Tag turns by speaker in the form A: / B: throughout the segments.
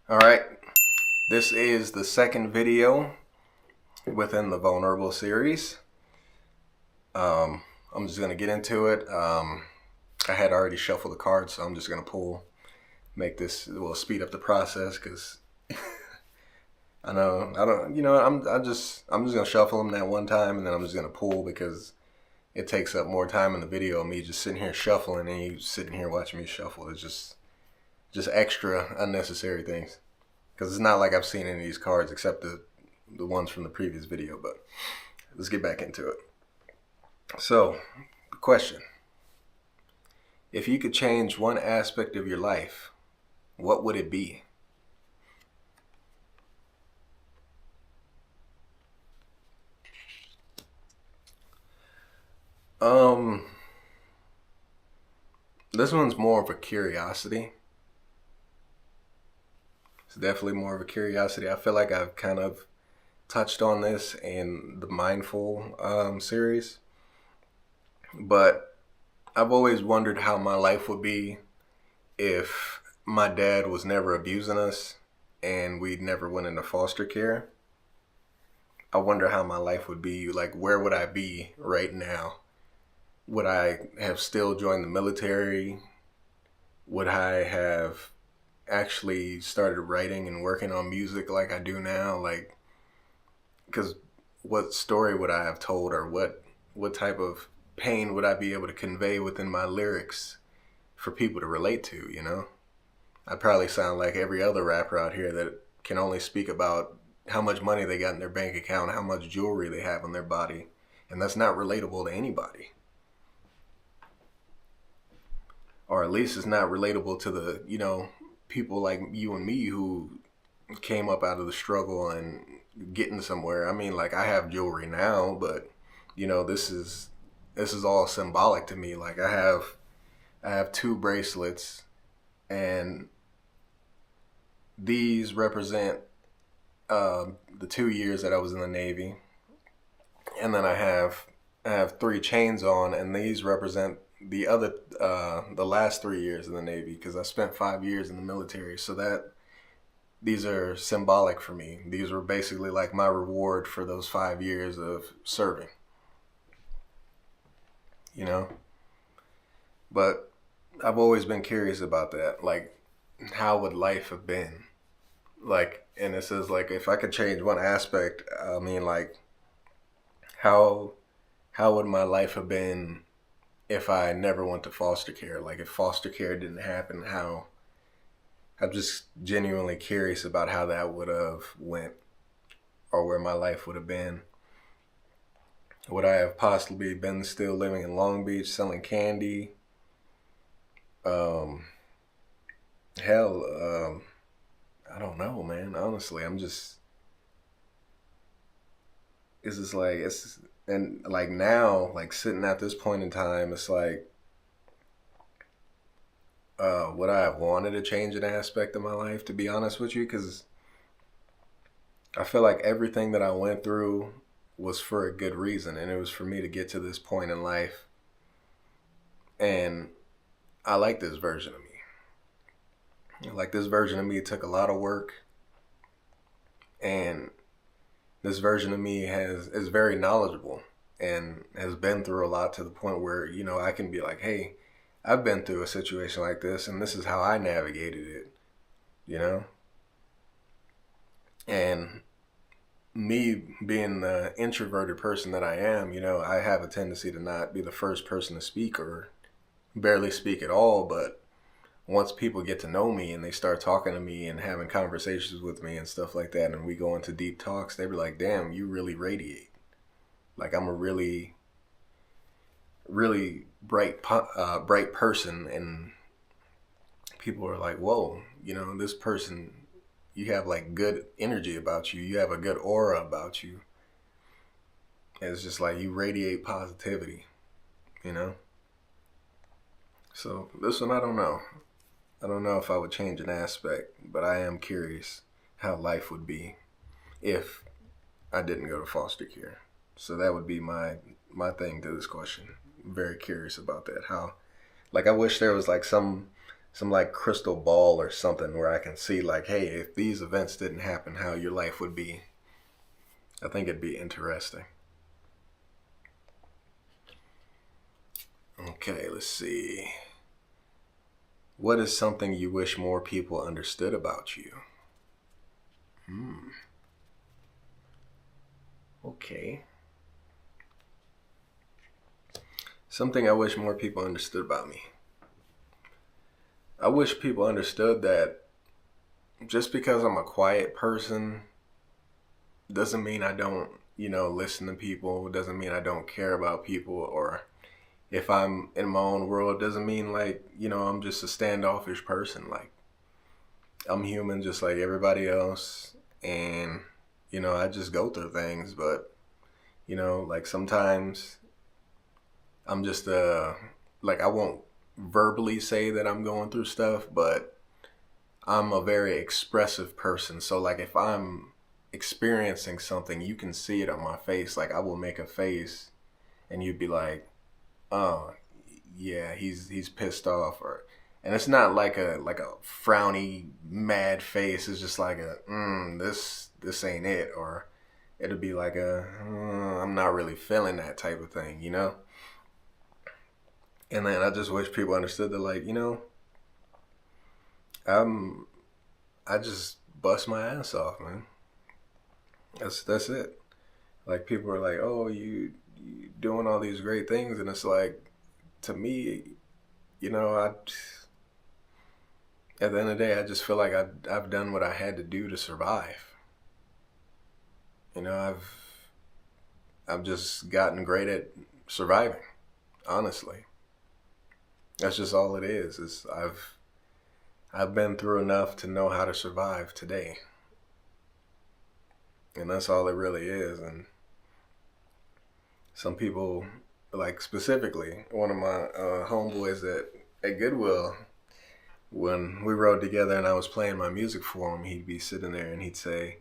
A: All right, this is the second video within the Vulnerable series. I'm just gonna get into it. I had already shuffled the cards, so I'm just gonna make this speed up the process because I know I don't, I'm just gonna shuffle them that one time, and then I'm just gonna pull because it takes up more time in the video of me just sitting here shuffling and you sitting here watching me shuffle. It's just extra unnecessary things. Because it's not like I've seen any of these cards except the ones from the previous video. But let's get back into it. So, the question: if you could change one aspect of your life, what would it be? Um, this one's more of a curiosity. It's definitely more of a curiosity. I feel like I've kind of touched on this in the Mindful series, but I've always wondered how my life would be if my dad was never abusing us and we never went into foster care. I wonder how my life would be. Like, where would I be right now? Would I have still joined the military? Would I have actually started writing and working on music like I do now? Like, because what story would I have told, or what type of pain would I be able to convey within my lyrics for people to relate to? I'd probably sound like every other rapper out here that can only speak about how much money they got in their bank account, how much jewelry they have on their body, and that's not relatable to anybody. Or at least it's not relatable to the, people like you and me who came up out of the struggle and getting somewhere. I mean, like, I have jewelry now, but this is all symbolic to me. Like, I have two bracelets, and these represent the 2 years that I was in the Navy, and then I have three chains on, and these represent the last 3 years in the Navy because I spent 5 years in the military. So that these are symbolic for me. These were basically like my reward for those 5 years of serving. You know, but I've always been curious about that. Like, how would life have been? Like, and it says, like, if I could change one aspect, I mean, like, how how would my life have been if I never went to foster care? Like, if foster care didn't happen, how? I'm just genuinely curious about how that would have went, or where my life would have been. Would I have possibly been still living in Long Beach selling candy? Um, hell, I don't know, man. Honestly, it's just like, and like now, like sitting at this point in time, it's like, would I have wanted to change an aspect of my life, to be honest with you? Because I feel like everything that I went through was for a good reason, and it was for me to get to this point in life. And I like this version of me. Like, this version of me took a lot of work, and this version of me is very knowledgeable and has been through a lot, to the point where I can be like, hey, I've been through a situation like this, and this is how I navigated it. You know, and me being the introverted person that I am, I have a tendency to not be the first person to speak, or barely speak at all. But once people get to know me and they start talking to me and having conversations with me and stuff like that, and we go into deep talks, they be like, damn, you really radiate. Like, I'm a really, really bright person. And people are like, whoa, this person, you have like good energy about you. You have a good aura about you. And it's just like you radiate positivity, you know? So this one, I don't know. I don't know if I would change an aspect, but I am curious how life would be if I didn't go to foster care. So that would be my thing to this question. I'm very curious about that. How, like, I wish there was like some like crystal ball or something where I can see like, hey, if these events didn't happen, how your life would be. I think it'd be interesting. Okay, let's see. What is something you wish more people understood about you? Okay. Something I wish more people understood about me. I wish people understood that just because I'm a quiet person doesn't mean I don't, listen to people. Doesn't mean I don't care about people. Or if I'm in my own world, doesn't mean like, I'm just a standoffish person. Like, I'm human just like everybody else. And, I just go through things. But, like sometimes I'm just, like I won't verbally say that I'm going through stuff, but I'm a very expressive person. So like if I'm experiencing something, you can see it on my face. Like I will make a face and you'd be like, "Oh, yeah, he's pissed off," or and it's not like a frowny mad face. It's just like a this ain't it, or it'll be like a I'm not really feeling that type of thing. And then I just wish people understood that, like, I'm I just bust my ass off, man. That's it. Like people are like, "Oh, you doing all these great things," and it's like, to me, I at the end of the day, I just feel like I've done what I had to do to survive. You know, I've just gotten great at surviving. Honestly, that's just all it is. Is I've been through enough to know how to survive today, and that's all it really is. And some people, like specifically, one of my homeboys at Goodwill, when we rode together and I was playing my music for him, he'd be sitting there and he'd say,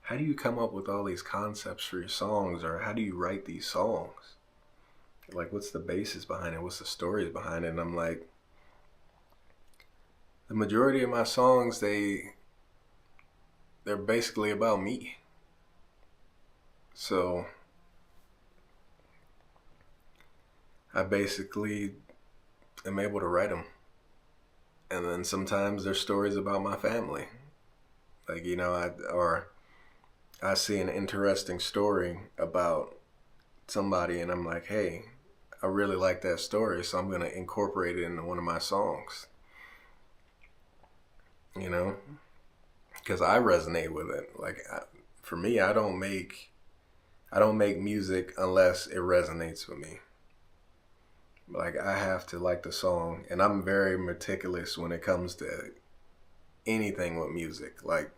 A: "How do you come up with all these concepts for your songs, or how do you write these songs? Like, what's the basis behind it? What's the stories behind it?" And I'm like, the majority of my songs, they're basically about me. So I basically am able to write them. And then sometimes there's stories about my family. Like, I see an interesting story about somebody and I'm like, hey, I really like that story, so I'm going to incorporate it into one of my songs. Because I resonate with it. Like, for me, I don't make music unless it resonates with me. Like, I have to like the song, and I'm very meticulous when it comes to anything with music. Like,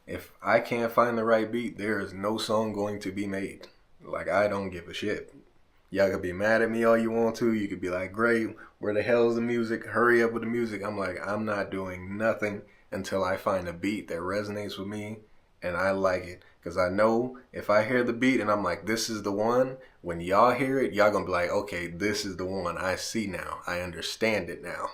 A: if I can't find the right beat, there is no song going to be made. Like, I don't give a shit. Y'all could be mad at me all you want to. You could be like, great, where the hell is the music? Hurry up with the music. I'm like, I'm not doing nothing until I find a beat that resonates with me and I like it. Because I know if I hear the beat and I'm like, this is the one, when y'all hear it, y'all going to be like, okay, this is the one. I see now. I understand it now.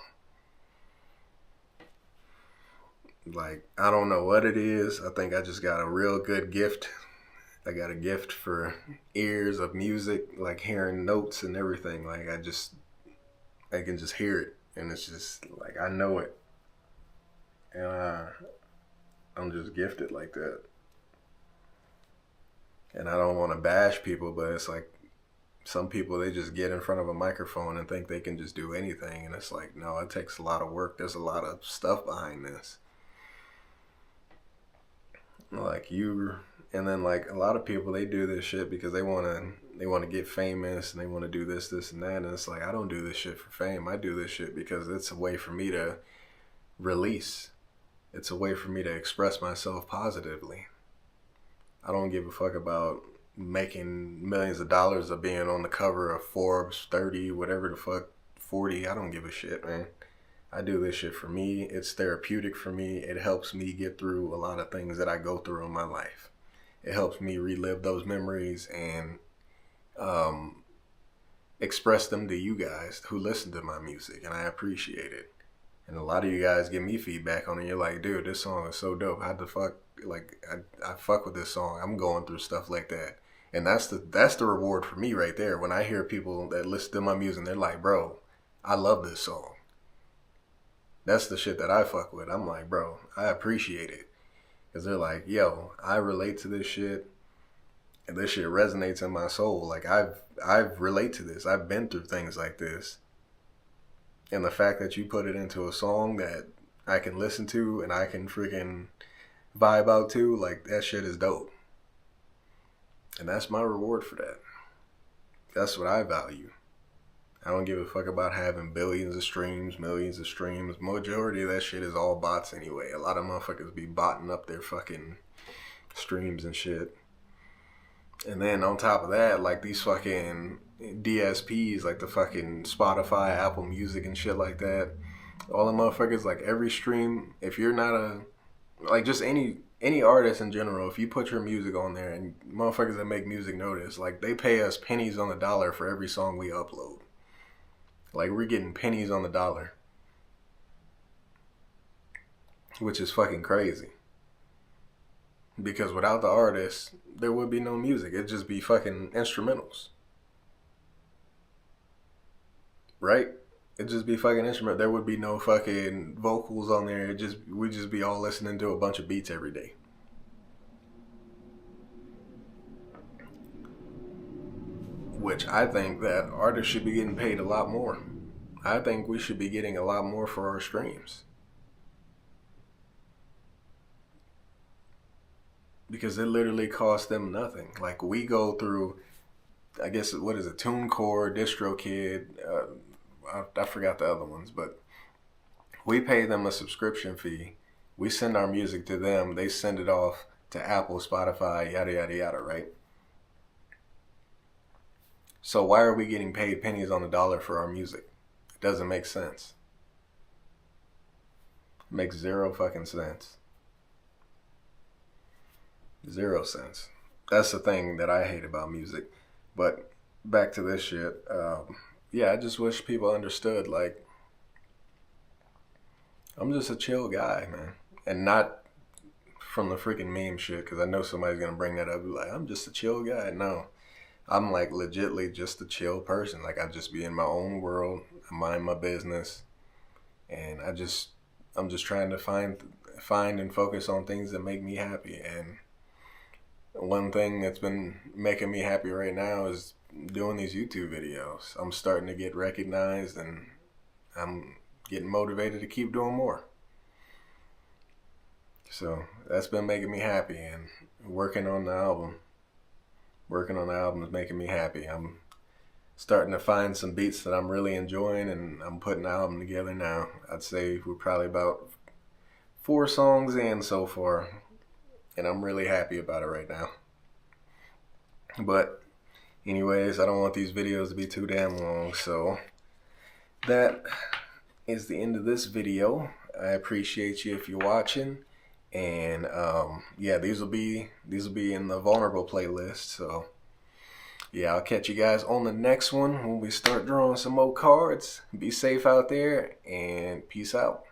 A: Like, I don't know what it is. I think I just got a real good gift. I got a gift for ears of music, like hearing notes and everything. Like, I can just hear it. And it's just, like, I know it. And I'm just gifted like that. And I don't want to bash people, but it's like, some people, they just get in front of a microphone and think they can just do anything. And it's like, no, it takes a lot of work. There's a lot of stuff behind this. Like and then like a lot of people, they do this shit because they want to get famous and they want to do this and that. And it's like, I don't do this shit for fame. I do this shit because it's a way for me to release. It's a way for me to express myself positively. I don't give a fuck about making millions of dollars or being on the cover of Forbes 30, whatever the fuck, 40. I don't give a shit, man. I do this shit for me. It's therapeutic for me. It helps me get through a lot of things that I go through in my life. It helps me relive those memories and express them to you guys who listen to my music, and I appreciate it. And a lot of you guys give me feedback on it. You're like, dude, this song is so dope. How the fuck, like, I fuck with this song. I'm going through stuff like that. And that's the reward for me right there. When I hear people that listen to my music and they're like, bro, I love this song. That's the shit that I fuck with. I'm like, bro, I appreciate it. Because they're like, yo, I relate to this shit. And this shit resonates in my soul. Like, I've relate to this. I've been through things like this. And the fact that you put it into a song that I can listen to and I can freaking vibe out to, like, that shit is dope. And that's my reward for that. That's what I value. I don't give a fuck about having billions of streams, millions of streams. Majority of that shit is all bots anyway. A lot of motherfuckers be botting up their fucking streams and shit. And then on top of that, like these fucking DSPs, like the fucking Spotify, Apple Music and shit like that. All the motherfuckers, like every stream, if you're not a, like just any artist in general, if you put your music on there, and motherfuckers that make music notice, like they pay us pennies on the dollar for every song we upload. Like we're getting pennies on the dollar. Which is fucking crazy. Because without the artists, there would be no music. It'd just be fucking instrumentals. Right? It'd just be fucking instrument. There would be no fucking vocals on there. We'd just be all listening to a bunch of beats every day. Which I think that artists should be getting paid a lot more. I think we should be getting a lot more for our streams. Because it literally costs them nothing. Like we go through, I guess, what is it, TuneCore, DistroKid, I forgot the other ones, but we pay them a subscription fee. We send our music to them. They send it off to Apple, Spotify, yada, yada, yada, right? So why are we getting paid pennies on the dollar for our music? It doesn't make sense. It makes zero fucking sense. 0 cents. That's the thing that I hate about music. But back to this shit. Yeah, I just wish people understood, like, I'm just a chill guy, man. And not from the freaking meme shit, because I know somebody's going to bring that up. Be like, I'm just a chill guy. No. I'm, like, legitly just a chill person. Like, I just be in my own world. I mind my business. And I'm just trying to find and focus on things that make me happy. And one thing that's been making me happy right now is doing these YouTube videos. I'm starting to get recognized and I'm getting motivated to keep doing more. So that's been making me happy, and working on the album is making me happy. I'm starting to find some beats that I'm really enjoying, and I'm putting the album together now. I'd say we're probably about 4 songs in so far. And I'm really happy about it right now. But anyways, I don't want these videos to be too damn long. So that is the end of this video. I appreciate you if you're watching. And yeah, these will be in the vulnerable playlist. So yeah, I'll catch you guys on the next one when we start drawing some more cards. Be safe out there and peace out.